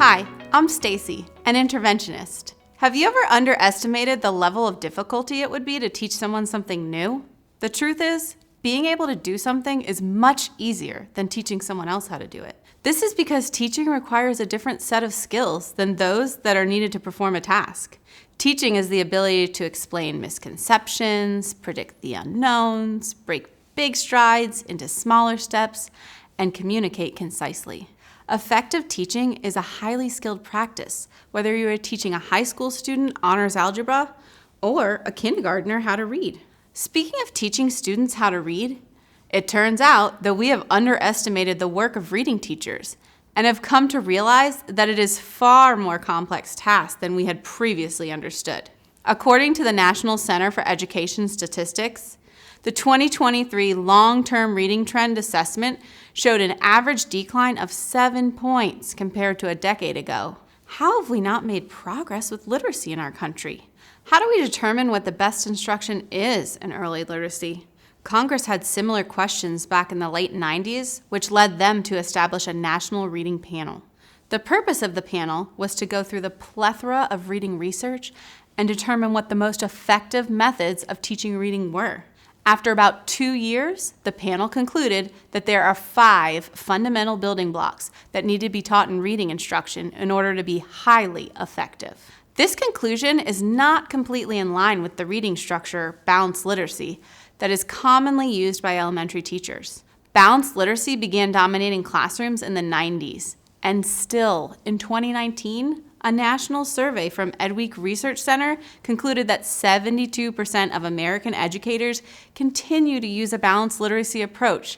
Hi, I'm Stacy, an interventionist. Have you ever underestimated the level of difficulty it would be to teach someone something new? The truth is, being able to do something is much easier than teaching someone else how to do it. This is because teaching requires a different set of skills than those that are needed to perform a task. Teaching is the ability to explain misconceptions, predict the unknowns, break big strides into smaller steps, and communicate concisely. Effective teaching is a highly skilled practice, whether you are teaching a high school student honors algebra or a kindergartner how to read. Speaking of teaching students how to read, it turns out that we have underestimated the work of reading teachers and have come to realize that it is far more complex task than we had previously understood. According to the National Center for Education Statistics, the 2023 Long-Term Reading Trend Assessment showed an average decline of 7 points compared to a decade ago. How have we not made progress with literacy in our country? How do we determine what the best instruction is in early literacy? Congress had similar questions back in the late 90s, which led them to establish a national reading panel. The purpose of the panel was to go through the plethora of reading research and determine what the most effective methods of teaching reading were. After about 2 years, the panel concluded that there are 5 fundamental building blocks that need to be taught in reading instruction in order to be highly effective. This conclusion is not completely in line with the reading structure, balanced literacy, that is commonly used by elementary teachers. Balanced literacy began dominating classrooms in the 90s, and still, in 2019, a national survey from Edweek Research Center concluded that 72% of American educators continue to use a balanced literacy approach,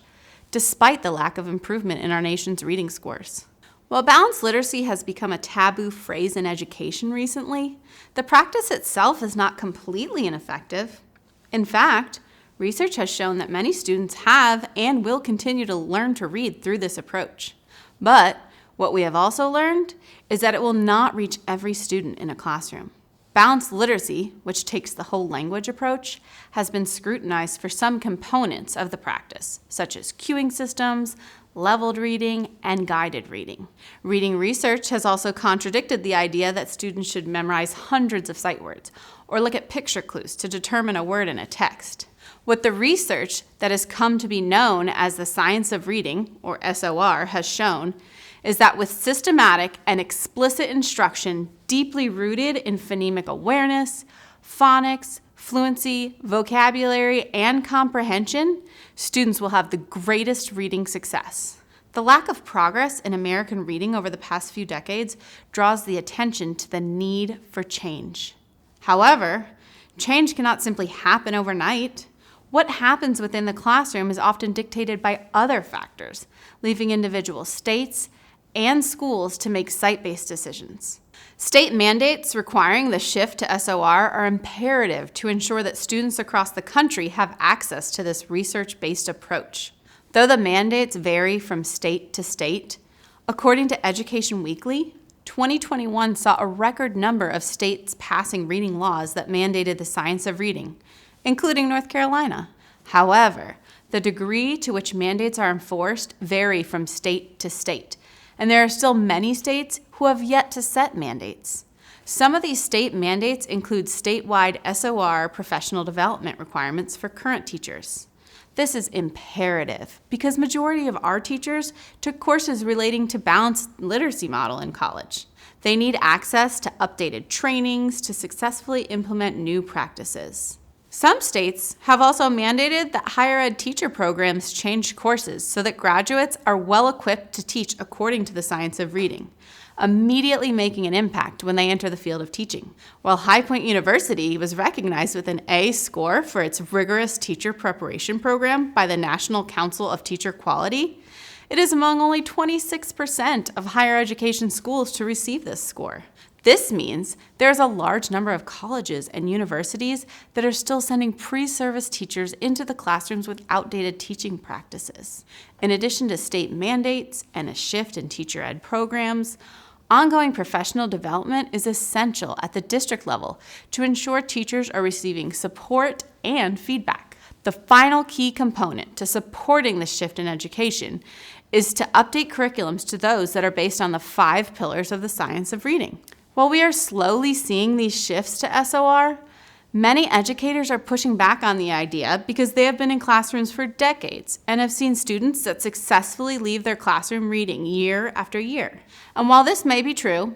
despite the lack of improvement in our nation's reading scores. While balanced literacy has become a taboo phrase in education recently, the practice itself is not completely ineffective. In fact, research has shown that many students have and will continue to learn to read through this approach. But what we have also learned is that it will not reach every student in a classroom. Balanced literacy, which takes the whole language approach, has been scrutinized for some components of the practice, such as cueing systems, leveled reading, and guided reading. Reading research has also contradicted the idea that students should memorize hundreds of sight words or look at picture clues to determine a word in a text. What the research that has come to be known as the science of reading, or SOR, has shown is that with systematic and explicit instruction deeply rooted in phonemic awareness, phonics, fluency, vocabulary, and comprehension, students will have the greatest reading success. The lack of progress in American reading over the past few decades draws the attention to the need for change. However, change cannot simply happen overnight. What happens within the classroom is often dictated by other factors, leaving individual states and schools to make site-based decisions. State mandates requiring the shift to SOR are imperative to ensure that students across the country have access to this research-based approach. Though the mandates vary from state to state, according to Education Weekly, 2021 saw a record number of states passing reading laws that mandated the science of reading, including North Carolina. However, the degree to which mandates are enforced vary from state to state, and there are still many states who have yet to set mandates. Some of these state mandates include statewide SOR professional development requirements for current teachers. This is imperative because majority of our teachers took courses relating to balanced literacy model in college. They need access to updated trainings to successfully implement new practices. Some states have also mandated that higher ed teacher programs change courses so that graduates are well equipped to teach according to the science of reading, immediately making an impact when they enter the field of teaching. While High Point University was recognized with an A score for its rigorous teacher preparation program by the National Council of Teacher Quality, it is among only 26% of higher education schools to receive this score. This means there's a large number of colleges and universities that are still sending pre-service teachers into the classrooms with outdated teaching practices. In addition to state mandates and a shift in teacher ed programs, ongoing professional development is essential at the district level to ensure teachers are receiving support and feedback. The final key component to supporting the shift in education is to update curriculums to those that are based on the 5 pillars of the science of reading. While we are slowly seeing these shifts to SOR, many educators are pushing back on the idea because they have been in classrooms for decades and have seen students that successfully leave their classroom reading year after year. And while this may be true,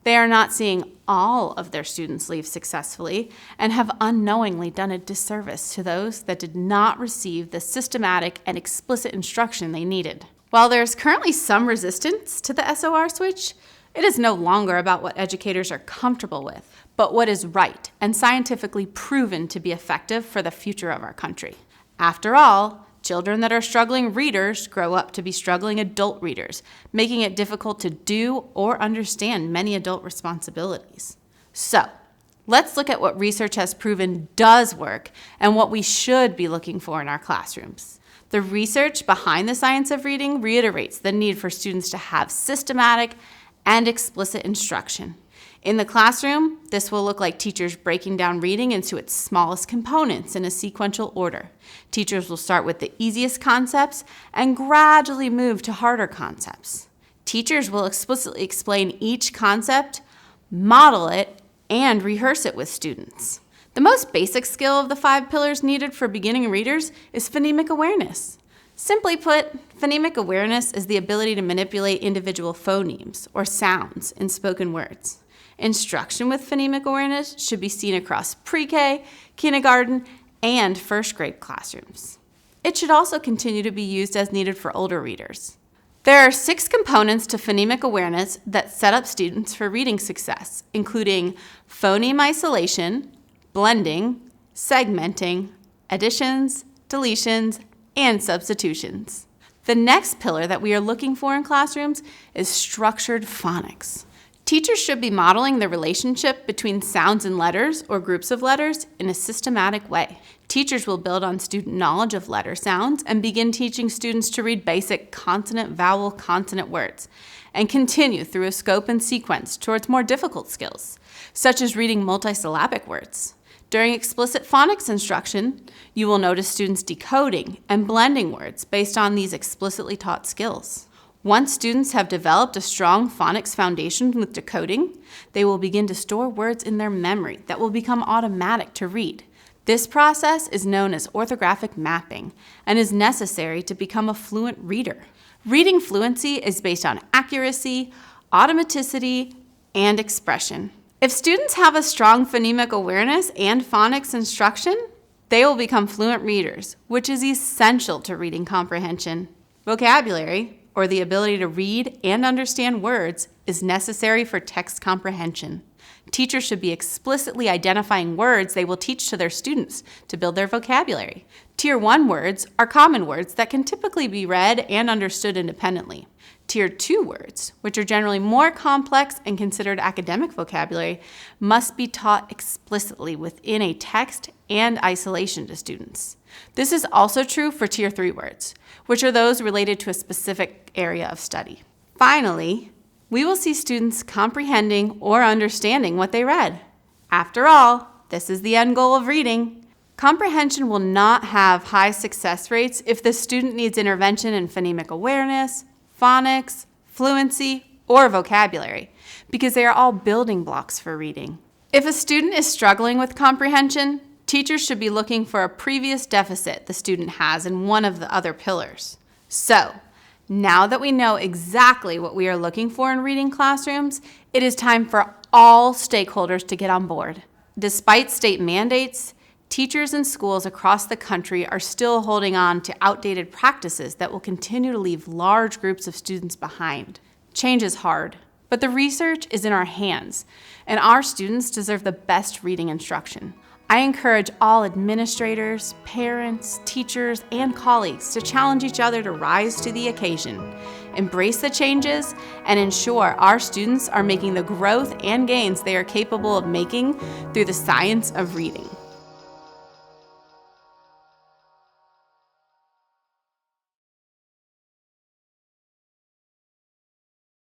they are not seeing all of their students leave successfully and have unknowingly done a disservice to those that did not receive the systematic and explicit instruction they needed. While there is currently some resistance to the SOR switch, it is no longer about what educators are comfortable with, but what is right and scientifically proven to be effective for the future of our country. After all, children that are struggling readers grow up to be struggling adult readers, making it difficult to do or understand many adult responsibilities. So, let's look at what research has proven does work and what we should be looking for in our classrooms. The research behind the science of reading reiterates the need for students to have systematic and explicit instruction. In the classroom, this will look like teachers breaking down reading into its smallest components in a sequential order. Teachers will start with the easiest concepts and gradually move to harder concepts. Teachers will explicitly explain each concept, model it, and rehearse it with students. The most basic skill of the 5 pillars needed for beginning readers is phonemic awareness. Simply put, phonemic awareness is the ability to manipulate individual phonemes or sounds in spoken words. Instruction with phonemic awareness should be seen across pre-K, kindergarten, and first grade classrooms. It should also continue to be used as needed for older readers. There are 6 components to phonemic awareness that set up students for reading success, including phoneme isolation, blending, segmenting, additions, deletions, and substitutions. The next pillar that we are looking for in classrooms is structured phonics. Teachers should be modeling the relationship between sounds and letters or groups of letters in a systematic way. Teachers will build on student knowledge of letter sounds and begin teaching students to read basic consonant, vowel, consonant words, and continue through a scope and sequence towards more difficult skills, such as reading multisyllabic words. During explicit phonics instruction, you will notice students decoding and blending words based on these explicitly taught skills. Once students have developed a strong phonics foundation with decoding, they will begin to store words in their memory that will become automatic to read. This process is known as orthographic mapping and is necessary to become a fluent reader. Reading fluency is based on accuracy, automaticity, and expression. If students have a strong phonemic awareness and phonics instruction, they will become fluent readers, which is essential to reading comprehension. Vocabulary, or the ability to read and understand words, is necessary for text comprehension. Teachers should be explicitly identifying words they will teach to their students to build their vocabulary. Tier 1 words are common words that can typically be read and understood independently. Tier 2 words, which are generally more complex and considered academic vocabulary, must be taught explicitly within a text and isolation to students. This is also true for Tier 3 words, which are those related to a specific area of study. Finally, we will see students comprehending or understanding what they read. After all, this is the end goal of reading. Comprehension will not have high success rates if the student needs intervention in phonemic awareness, phonics, fluency, or vocabulary, because they are all building blocks for reading. If a student is struggling with comprehension, teachers should be looking for a previous deficit the student has in one of the other pillars. So, now that we know exactly what we are looking for in reading classrooms, it is time for all stakeholders to get on board. Despite state mandates, teachers and schools across the country are still holding on to outdated practices that will continue to leave large groups of students behind. Change is hard, but the research is in our hands, and our students deserve the best reading instruction. I encourage all administrators, parents, teachers, and colleagues to challenge each other to rise to the occasion, embrace the changes, and ensure our students are making the growth and gains they are capable of making through the science of reading.